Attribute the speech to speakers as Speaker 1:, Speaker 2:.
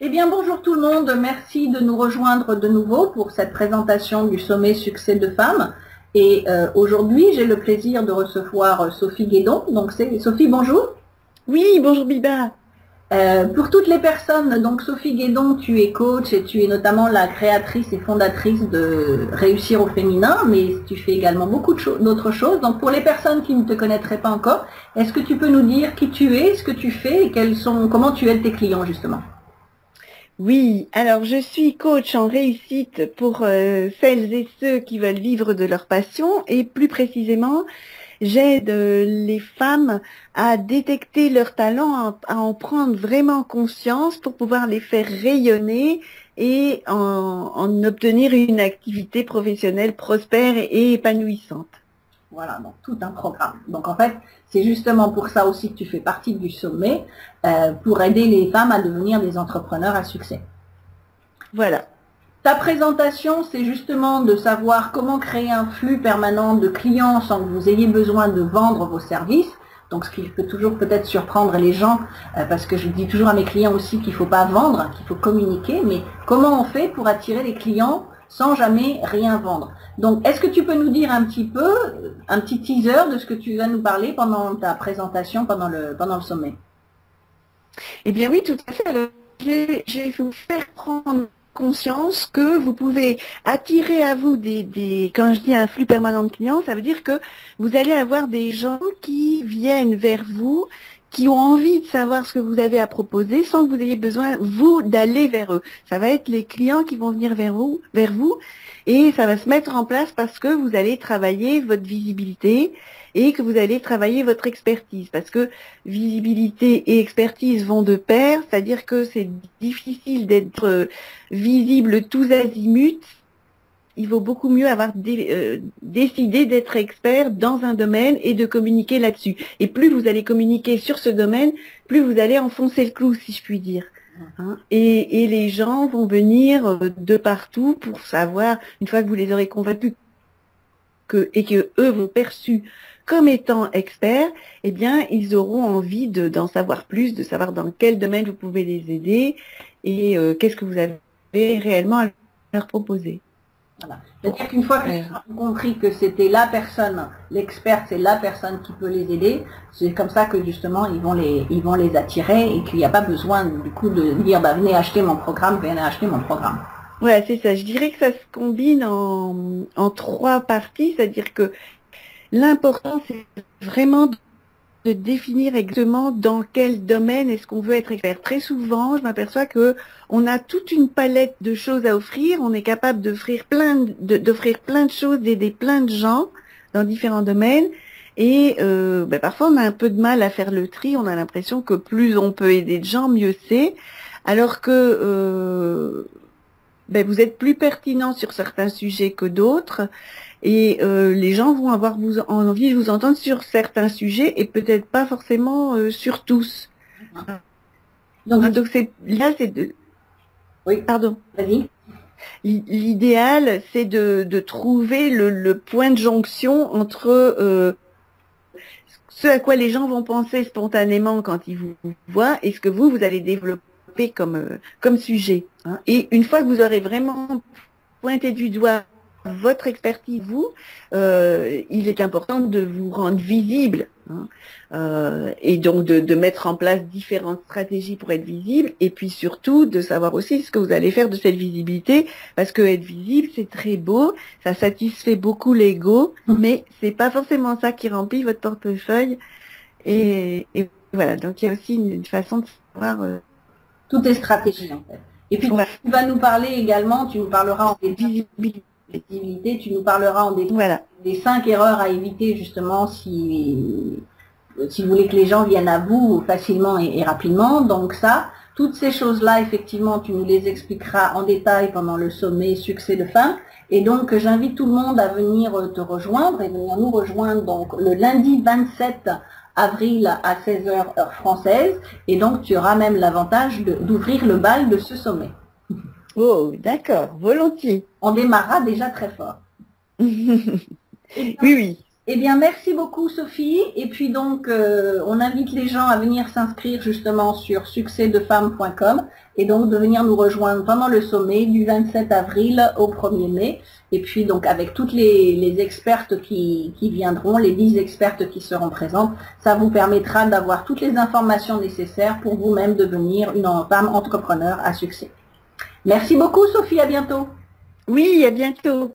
Speaker 1: Eh bien, bonjour tout le monde. Merci de nous rejoindre de nouveau pour cette présentation du sommet Succès de femmes. Et aujourd'hui, j'ai le plaisir de recevoir Sophie Guédon. Donc, c'est Sophie, bonjour.
Speaker 2: Oui, bonjour Biba.
Speaker 1: Pour toutes les personnes, donc Sophie Guédon, tu es coach et tu es notamment la créatrice et fondatrice de Réussir au féminin, mais tu fais également beaucoup d'autres choses. Donc, pour les personnes qui ne te connaîtraient pas encore, est-ce que tu peux nous dire qui tu es, ce que tu fais et comment tu aides tes clients justement?
Speaker 2: Oui, alors je suis coach en réussite pour celles et ceux qui veulent vivre de leur passion et plus précisément, j'aide les femmes à détecter leurs talents, à en prendre vraiment conscience pour pouvoir les faire rayonner et en obtenir une activité professionnelle prospère et épanouissante.
Speaker 1: Voilà, donc tout un programme. Donc en fait, c'est justement pour ça aussi que tu fais partie du sommet, pour aider les femmes à devenir des entrepreneurs à succès.
Speaker 2: Voilà.
Speaker 1: Ta présentation, c'est justement de savoir comment créer un flux permanent de clients sans que vous ayez besoin de vendre vos services. Donc ce qui peut toujours peut-être surprendre les gens, parce que je dis toujours à mes clients aussi qu'il ne faut pas vendre, qu'il faut communiquer, mais comment on fait pour attirer les clients sans jamais rien vendre? Donc est-ce que tu peux nous dire un petit peu, un petit teaser de ce que tu vas nous parler pendant ta présentation, pendant le sommet?
Speaker 2: Eh bien oui, tout à fait. Alors, je vais vous faire prendre conscience que vous pouvez attirer à vous quand je dis un flux permanent de clients, ça veut dire que vous allez avoir des gens qui viennent vers vous, qui ont envie de savoir ce que vous avez à proposer sans que vous ayez besoin, vous, d'aller vers eux. Ça va être les clients qui vont venir vers vous, et ça va se mettre en place parce que vous allez travailler votre visibilité et que vous allez travailler votre expertise. Parce que visibilité et expertise vont de pair, c'est-à-dire que c'est difficile d'être visible tous azimuts. Il vaut beaucoup mieux avoir décidé d'être expert dans un domaine et de communiquer là-dessus. Et plus vous allez communiquer sur ce domaine, plus vous allez enfoncer le clou, si je puis dire. Hein. Et les gens vont venir de partout pour savoir, une fois que vous les aurez convaincus et que eux vont perçus comme étant experts, eh bien, ils auront envie d'en savoir plus, de savoir dans quel domaine vous pouvez les aider et qu'est-ce que vous avez réellement à leur proposer.
Speaker 1: Voilà. C'est-à-dire qu'une fois qu'ils ont compris que c'était la personne, l'experte, c'est la personne qui peut les aider, c'est comme ça que justement ils vont les attirer et qu'il n'y a pas besoin du coup de dire bah, venez acheter mon programme, venez acheter mon programme.
Speaker 2: Ouais, c'est ça. Je dirais que ça se combine en trois parties, c'est-à-dire que l'important, c'est vraiment de définir exactement dans quel domaine est-ce qu'on veut être expert. Très souvent, je m'aperçois que on a toute une palette de choses à offrir, on est capable d'offrir d'offrir plein de choses, d'aider plein de gens dans différents domaines. Et parfois, on a un peu de mal à faire le tri. On a l'impression que plus on peut aider de gens, mieux c'est. Alors que vous êtes plus pertinent sur certains sujets que d'autres. Et les gens vont avoir envie de vous entendre sur certains sujets et peut-être pas forcément sur tous. Donc c'est de.
Speaker 1: Oui,
Speaker 2: Pardon.
Speaker 1: vas-y.
Speaker 2: L'idéal, c'est de trouver le point de jonction entre ce à quoi les gens vont penser spontanément quand ils vous voient et ce que vous allez développer comme sujet. Hein. Et une fois que vous aurez vraiment pointé du doigt votre expertise, il est important de vous rendre visible, hein, et donc de mettre en place différentes stratégies pour être visible, et puis surtout de savoir aussi ce que vous allez faire de cette visibilité, parce que être visible, c'est très beau, ça satisfait beaucoup l'ego, mais c'est pas forcément ça qui remplit votre portefeuille, et voilà, donc il y a aussi une façon de savoir...
Speaker 1: Tout est stratégie en fait. Et puis tu vas nous parler également, tu nous parleras en visibilité, tu nous parleras en des 5 erreurs à éviter justement si vous voulez que les gens viennent à vous facilement et rapidement. Donc ça, toutes ces choses-là, effectivement, tu nous les expliqueras en détail pendant le sommet Succès de femmes. Et donc, j'invite tout le monde à venir te rejoindre et venir nous rejoindre donc le lundi 27 avril à 16 heures heure française. Et donc, tu auras même l'avantage d'ouvrir le bal de ce sommet.
Speaker 2: Oh, d'accord, volontiers.
Speaker 1: On démarrera déjà très fort.
Speaker 2: Oui, oui.
Speaker 1: Eh bien, merci beaucoup Sophie. Et puis donc, on invite les gens à venir s'inscrire justement sur succèsdefemmes.com et donc de venir nous rejoindre pendant le sommet du 27 avril au 1er mai. Et puis donc avec toutes les expertes qui viendront, les 10 expertes qui seront présentes, ça vous permettra d'avoir toutes les informations nécessaires pour vous-même devenir une femme entrepreneur à succès. Merci beaucoup Sophie, à bientôt.
Speaker 2: Oui, à bientôt.